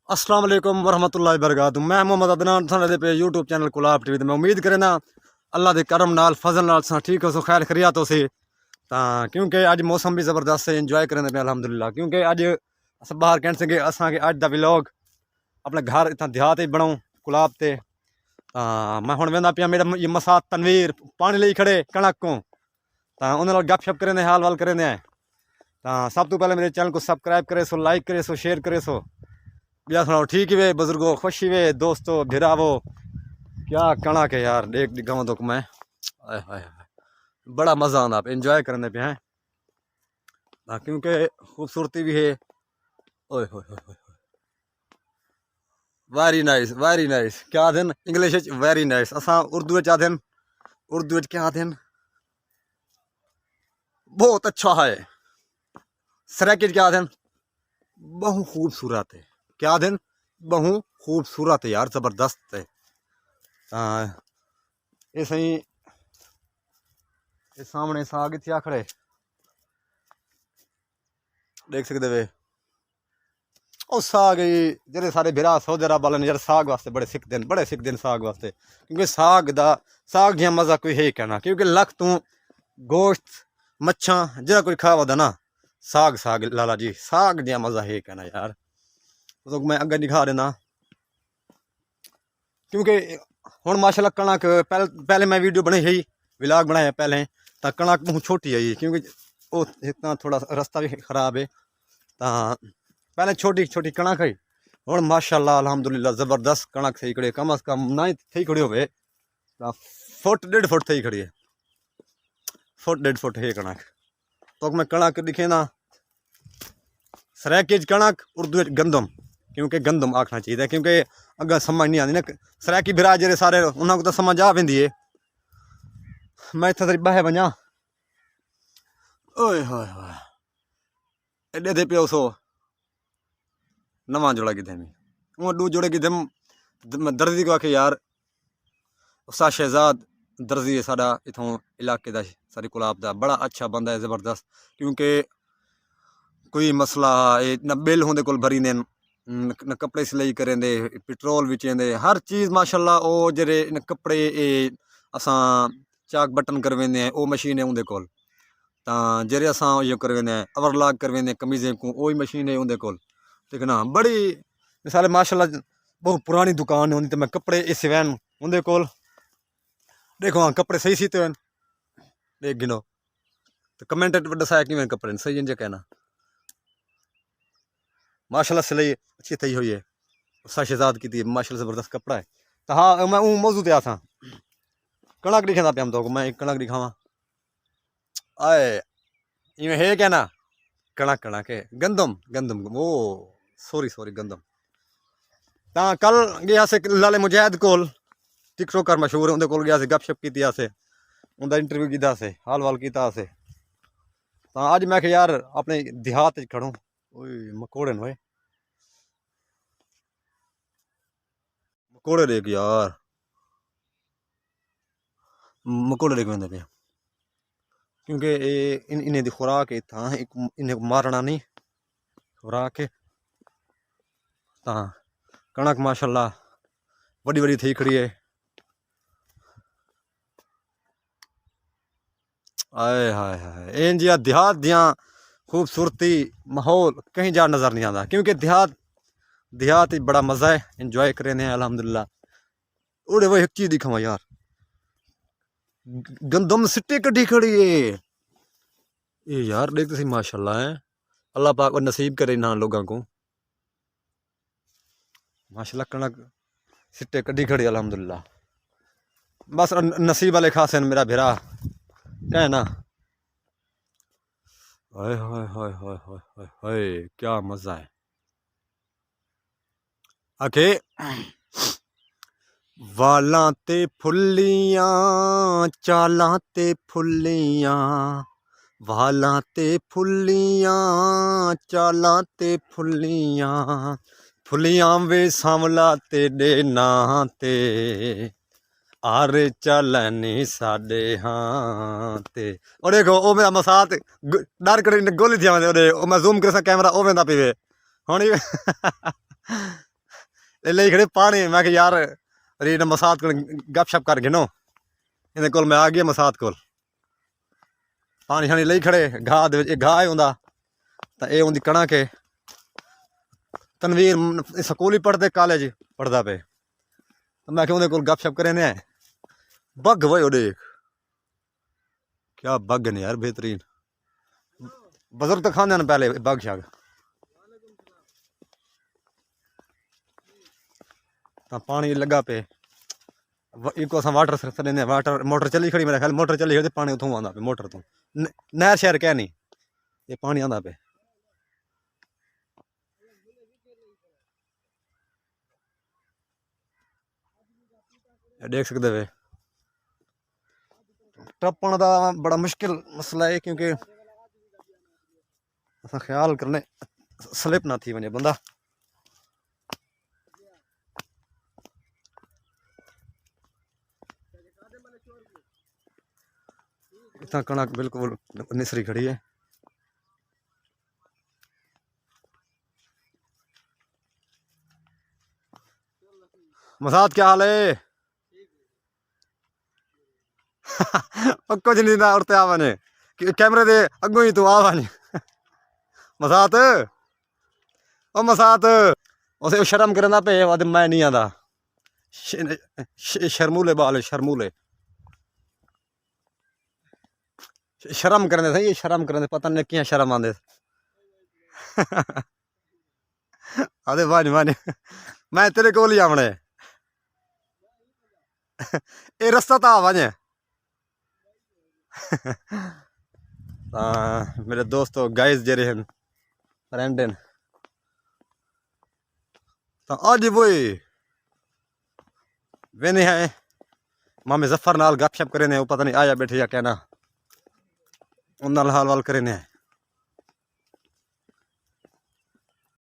अस्सलाम वालेकुम वरहमतुल्लाहि वबरकातुहू। मैं मोहम्मद अदनान साडे पे यूट्यूब चैनल गुलाब टीवी ते मैं उम्मीद करे ना अल्लाह के करम नाल फजल नाल सा ठीक हो सो खैर खरियात हो सी क्योंकि अज मौसम भी ज़बरदस्त है इंजॉय करें पे अलहमदुलिल्लाह। क्योंकि अज अस बाहर कहने से असा के अज का व्लॉग अपने घर इतना देहात ही बनाऊँ गुलाब ते मैं हुण वेंदा पिया मेरा ये मसा तनवीर पानी ले खड़े कणक को उन्होंने गप शप करें हाल वाल करें सब तो पहले मेरे चैनल को सब्सक्राइब करे सो लाइक करे सो शेयर करे सो क्या सुनाओ ठीक ही वे बुजुर्गो खुशी वे दोस्तों भिरावो क्या कणा के यार देख दिखावा तो मैं आय हाय हाय बड़ा मज़ा आता आप इंजॉय करने पे हैं क्योंकि खूबसूरती भी है। ओए होए होए होए वेरी नाइस क्या आदन इंग्लिश वेरी नाइस असा उर्दू आदन उर्दू क्या आदन बहुत अच्छा है। सराकिट क्या आदन बहु खूबसूरत है। क्या आदन बहु खूबसूरत है यार ज़बरदस्त है। ये सही ये सामने साग इत्थे खड़े देख सकते वे और साग जेह्ड़े सारे बिरा सौदे रब वाले यार साग वास्ते बड़े सिखते हैं साग वास्ते क्योंकि साग जिहा मज़ा कोई है कहना क्योंकि लख तू गोश्त मच्छा जेह्ड़ा कोई खावा दा ना साग लाला जी साग जिहा मज़ा है कहना यार तो मैं अग्गे दिखा देना क्योंकि हुण माशाल्लाह कणक पहले मैं वीडियो बनाई ही व्लॉग बनाया पहले तो कणक बहुत छोटी आई क्योंकि वो इतना थोड़ा रास्ता भी खराब है पहले छोटी छोटी कणक है हुण माशाल्लाह अल्हम्दुलिल्लाह ज़बरदस्त कणक थी खड़ी कम अज कम ना थी खड़ी होवे फुट 1.5 फुट थी खड़ी है फुट 1.5 फुट है कणक तो मैं कणक दिखे ना सराकिज कणक उर्दू गंदम क्योंकि गंदम आखना चाहिए क्योंकि अगर समझ नहीं आती ना सराकी बिरा जेह्ड़े सारे उन्होंने तो समझ आ पेंदी है। मैं इत्थे तरी बह वञा ओए होए होए एडे दे पियो सो नवा जोड़ा किते में वो दू जोड़े किते दर्जी को आखे यार उसा शहजाद दर्जी है साडा इथों इलाके दा सारी गुलाब दा बड़ा अच्छा बंदा है ज़बरदस्त क्योंकि कोई मसला है न बिल होंदे कोल भरी ने न कपड़े सिलाई करें दे पेट्रोल बेचें दे हर चीज़ माशाल्लाह ओ जेरे न कपड़े असां चाक बटन करवेंदे हैं वो मशीन है उनके कोल जेरे असां यो करवेंदे ओवरलॉक करवेंदे कमीज़ें को वही मशीन है उनके कोल ठीक है ना बड़ी मिसाल माशाल्लाह बहुत पुरानी दुकान है तो मैं कपड़े इस वैन उनके कोल देखो हाँ कपड़े सही सीते हैं देख गिनो तो कमेंट दसाया कि मैं कपड़े सही इंजे कहना माशाल्लाह सिलाई अच्छी थी हुई है शहजाद की थी माशाल्लाह ज़बरदस्त कपड़ा है तो हाँ मैं मौजू ते आसा कणक दिखेंदा पे हम तो मैं एक कणक दिखावा आए इवें है क्या ना कणक कणक है गंदम गंदम ओ सॉरी गंदम कल गया से लाले मुजाहिद कोल टिकटॉकर मशहूर है उनके कोल गया से गपशप की उनका इंटरव्यू किया से हाल वाल किया से अज मैं यार अपने देहात खड़ूँ मकोड़े न मकोड़े देख यार मकोड़े देख पे क्योंकि इन्हें दी खुराक था इन्हें मारना नहीं खुराक है कणक माशाल्लाह बड़ी बड़ी थी खड़ी है। आए हाय हाय इन जिया देहात दियाँ खूबसूरती माहौल कहीं जा नज़र नहीं आता क्योंकि देहात ही बड़ा मज़ा है इंजॉय करें अल्हम्दुलिल्लाह। उड़े वो एक चीज़ दिखावा यार गंदम सिट्टे कड्डी खड़ी है ये यार देखते सी माशाल्लाह है अल्लाह पाक और नसीब करे ना लोगों को माशाल्लाह कणक सिट्टे कड्डी खड़ी अल्हम्दुलिल्लाह बस नसीब वाले खास हैं मेरा भिरा क्या है ना हाय हाय हाय हाय हाय हाय हाय क्या मज़ा है आखे वालां ते फुल्लियां चालां ते फुल्लियां वालां ते फुल्लियां चालां ते फुल्लियां फुल्लियां वे सांवला तेरे नां ते आर चलनी साडे हाँ ते और देखो ओ मेरा मसात डर कर गोली थी मैं जूम कर कैमरा ओ वेंदा पीवे हुण ले खड़े पानी। मैं कि यार रीड मसाद को गपशप कर गिनो इन्हें कोल मैं आ गया मसाद कोल पानी शानी ले खड़े घाह दे विच घाह होंदा तां एह होंदी कणक के तनवीर स्कूल ही पढ़ते कॉलेज पढ़दा पे तो मैं उन्हें कोल गपशप करे ने बग वो देख क्या बग ने यार बेहतरीन बुजुर्ग तो खाते हैं पहले बग शग तो पानी लगा पे इनको अस वाटर सरें वाटर मोटर चली खड़ी मेरा ख्याल मोटर चली खड़ी पानी उतों आता पे मोटर तो नहर शहर कह नहीं ये पानी आता पे देख सकते वे टप्पण का बड़ा मुश्किल मसला है क्योंकि अस ख्याल करने स्लिप ना थी वने बंदा इतना कणक बिल्कुल निसरी खड़ी है मसाद क्या हाल है कुछ नहीं ना उड़ते आवाने कैमरे दे अगो ही तू आवानी मसात ओ मसात उसे शर्म करना पे वाद मैं नहीं आता शर्मूले बाल शर्मूले शर्म करने थे ये शर्म करने पता नहीं क्या शर्म आंदे आदे वानी वानी मैं तेरे कोल ही आवने ये रास्ता था वाने मेरे दोस्तों गाइस जे रहे हैं फ्रेंड हैं तो आज वो वेने हैं मामे जफर नाल गपशप करे ने पता नहीं आया बैठे या कहना उन नाल हाल वाल करे ने